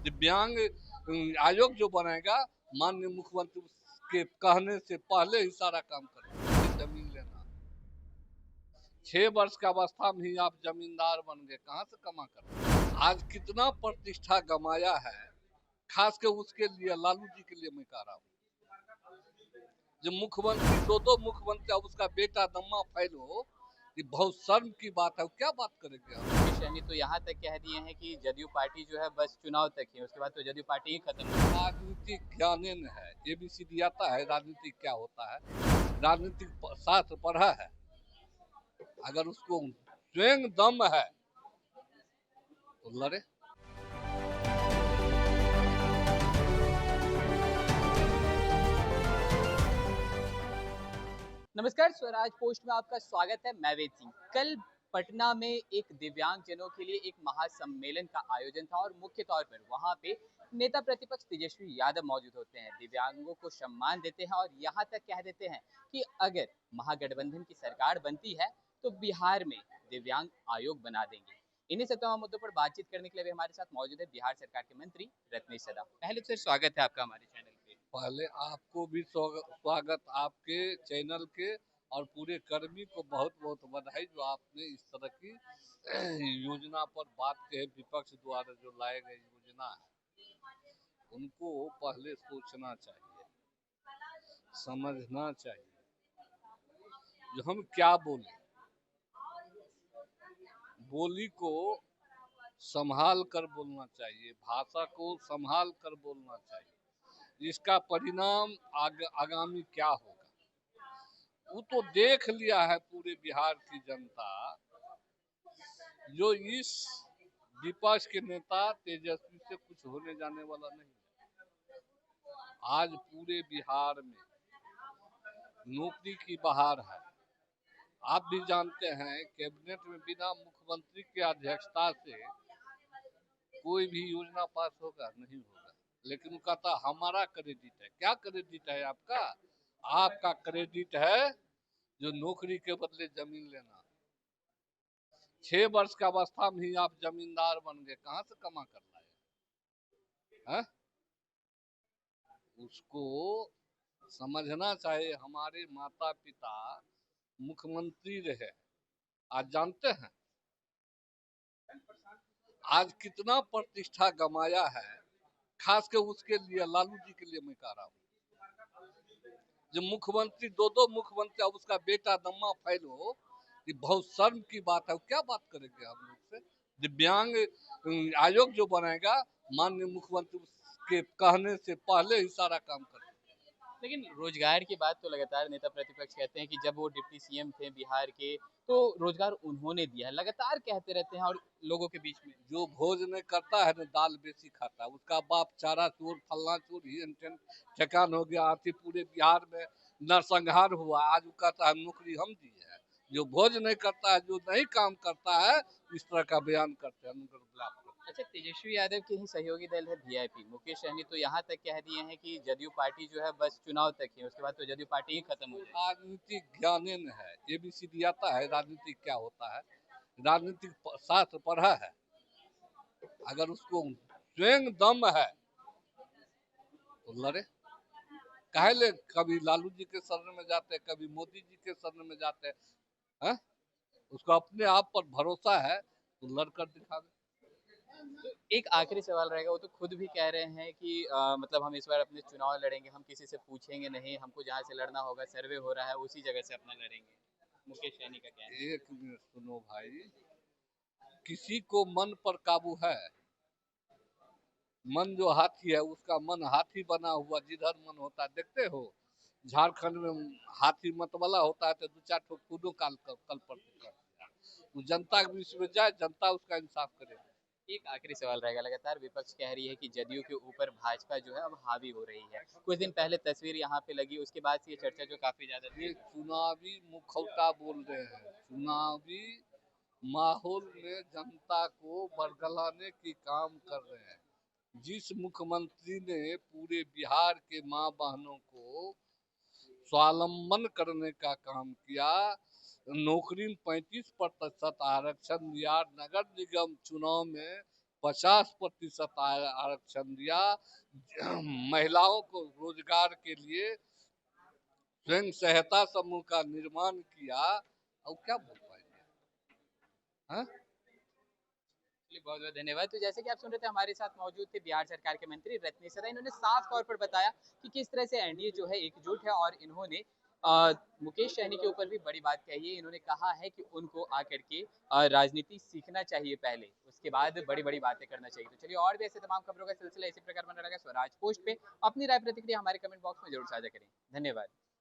दिव्यांग आयोग जो बनेगा, माननीय मुख्यमंत्री के कहने से पहले ही सारा काम करेगा। जमीन लेना 6 वर्ष की अवस्था में ही आप जमींदार बन गए, कहाँ से कमा कर? आज कितना प्रतिष्ठा गमाया है, खास कर उसके लिए, लालू जी के लिए मैं कह रहा हूँ। जो मुख्यमंत्री, दो मुख्यमंत्री, अब उसका बेटा दम्मा फैल हो, ये बहुत शर्म की बात है। क्या बात करेंगे हम? मुकेश सहनी तो यहाँ तक कह दिए हैं कि जदयू पार्टी जो है बस चुनाव तक ही, उसके बाद तो जदयू पार्टी ही खत्म हो गई। राजनीतिक ज्ञान है, ABCD आता है, राजनीतिक क्या होता है, राजनीतिक शास्त्र पढ़ा है। अगर उसको स्वयं दम है तो लड़े। नमस्कार, स्वराज पोस्ट में आपका स्वागत है। मैं वेद सिंह। कल पटना में एक दिव्यांग जनों के लिए एक महासम्मेलन का आयोजन था और मुख्य तौर पर वहां पे नेता प्रतिपक्ष तेजस्वी यादव मौजूद होते हैं, दिव्यांगों को सम्मान देते हैं और यहाँ तक कह देते हैं कि अगर महागठबंधन की सरकार बनती है तो बिहार में दिव्यांग आयोग बना देंगे। इन्हीं सब तमाम मुद्दों पर बातचीत करने के लिए भी हमारे साथ मौजूद है बिहार सरकार के मंत्री रत्नेश सदा। पहले तो स्वागत है आपका हमारे चैनल पे। पहले आपको भी स्वागत, आपके चैनल के और पूरे कर्मी को बहुत बहुत बधाई, जो आपने इस तरह की योजना पर बात की है। विपक्ष द्वारा जो लाए गए योजना है, उनको पहले सोचना चाहिए, समझना चाहिए। जो हम क्या बोले, बोली को संभाल कर बोलना चाहिए, भाषा को संभाल कर बोलना चाहिए। इसका परिणाम आगामी क्या होगा, वो तो देख लिया है पूरे बिहार की जनता। जो इस विपक्ष के नेता तेजस्वी से कुछ होने जाने वाला नहीं है। आज पूरे बिहार में नौकरी की बहार है। आप भी जानते हैं, कैबिनेट में बिना मुख्यमंत्री की अध्यक्षता से कोई भी योजना पास होगा नहीं होगा। लेकिन वो कहता हमारा क्रेडिट है। क्या क्रेडिट है आपका? आपका क्रेडिट है जो नौकरी के बदले जमीन लेना। 6 वर्ष की अवस्था में ही आप जमींदार बन गए, कहाँ से कमा कर लाए? उसको समझना चाहिए। हमारे माता पिता मुख्यमंत्री रहे, आज जानते हैं आज कितना प्रतिष्ठा गमाया है, खास कर उसके लिए, लालू जी के लिए मैं कह रहा हूँ। जो मुख्यमंत्री, दो मुख्यमंत्री, अब उसका बेटा दम्मा फैल हो, ये बहुत शर्म की बात है। क्या बात करेंगे हम लोग से? दिव्यांग आयोग जो बनेगा, माननीय मुख्यमंत्री के कहने से पहले ही सारा काम करेगा। लेकिन रोजगार की बात तो लगातार नेता प्रतिपक्ष कहते हैं कि जब वो डिप्टी सीएम थे बिहार के तो रोजगार उन्होंने दिया है, लगातार कहते रहते हैं और लोगों के बीच में। जो भोज नहीं करता है ना, दाल बेसी खाता है। उसका बाप चारा चोर, फलना चोर, ही ठेकान हो गया। आती पूरे बिहार में नरसंहार हुआ। आज वो कहता है नौकरी हम दिए है। जो भोज नहीं करता है, जो नहीं काम करता है, इस तरह का बयान करते हैं। अच्छा, तेजस्वी यादव के ही सहयोगी दल है वीआईपी, मुकेश सहनी तो यहाँ तक कह दिए हैं कि जदयू पार्टी जो है बस चुनाव तक ही, उसके बाद तो जदयू पार्टी ही खत्म हो जाएगी। राजनीतिक ज्ञान है, ABCD आता है, राजनीतिक क्या होता है, राजनीतिक शास्त्र पढ़ा है। अगर उसको स्वयं दम है तो लड़े। काहे ले कभी लालू जी के शरण में जाते, कभी मोदी जी के शरण में जाते हैं? उसको अपने आप पर भरोसा है तो लड़कर दिखा दे। तो एक आखिरी सवाल रहेगा, वो तो खुद भी कह रहे हैं कि मतलब हम इस बार अपने चुनाव लड़ेंगे, हम किसी से पूछेंगे नहीं, हमको जहाँ से लड़ना होगा, सर्वे हो रहा है उसी जगह से अपना लड़ेंगे। मुकेश सहनी का कहना है। एक मिनट सुनो भाई, किसी को मन पर काबू है? मन जो हाथी है, उसका मन हाथी बना हुआ, जिधर मन होता है। देखते हो झारखंड में हाथी मत वाला होता है तो 2-4 ठो कूदो कल पर वो जनता के बीच में जाए, जनता उसका इंसाफ करे। एक आखिरी सवाल रहेगा, लगातार विपक्ष कह रही है कि जदयू के ऊपर भाजपा जो है अब हावी हो रही है। कुछ दिन पहले तस्वीर यहाँ पे लगी, उसके बाद से ये चर्चा जो काफी ज्यादा ये तेज है। चुनावी मुखौटा बोल रहे हैं। चुनावी माहौल में जनता को बरगलाने की काम कर रहे हैं। जिस मुख्यमंत्री ने पूरे बिहार के माँ बहनों को स्वावलंबन करने का काम किया, नौकरी में 35% आरक्षण दिया, नगर निगम चुनाव में 50% आरक्षण दिया, महिलाओं को रोजगार के लिए स्वयं सहायता समूह का निर्माण किया, और क्या बोल पाएंगे? हाँ? चलिए बहुत बहुत धन्यवाद। तो जैसे कि आप सुन रहे थे, हमारे साथ मौजूद थे बिहार सरकार के मंत्री रत्नेश सदा। इन्होंने साफ तौर पर बताया कि किस तरह से एनडीए जो है एकजुट है, और इन्होंने मुकेश सहनी के ऊपर भी बड़ी बात कही है। इन्होंने कहा है कि उनको आकर के राजनीति सीखना चाहिए पहले, उसके बाद बड़ी बड़ी बातें करना चाहिए। तो चलिए, और भी ऐसे तमाम खबरों का सिलसिला इसी प्रकार बना रहेगा स्वराज पोस्ट पे। अपनी राय प्रतिक्रिया हमारे कमेंट बॉक्स में जरूर साझा करें। धन्यवाद।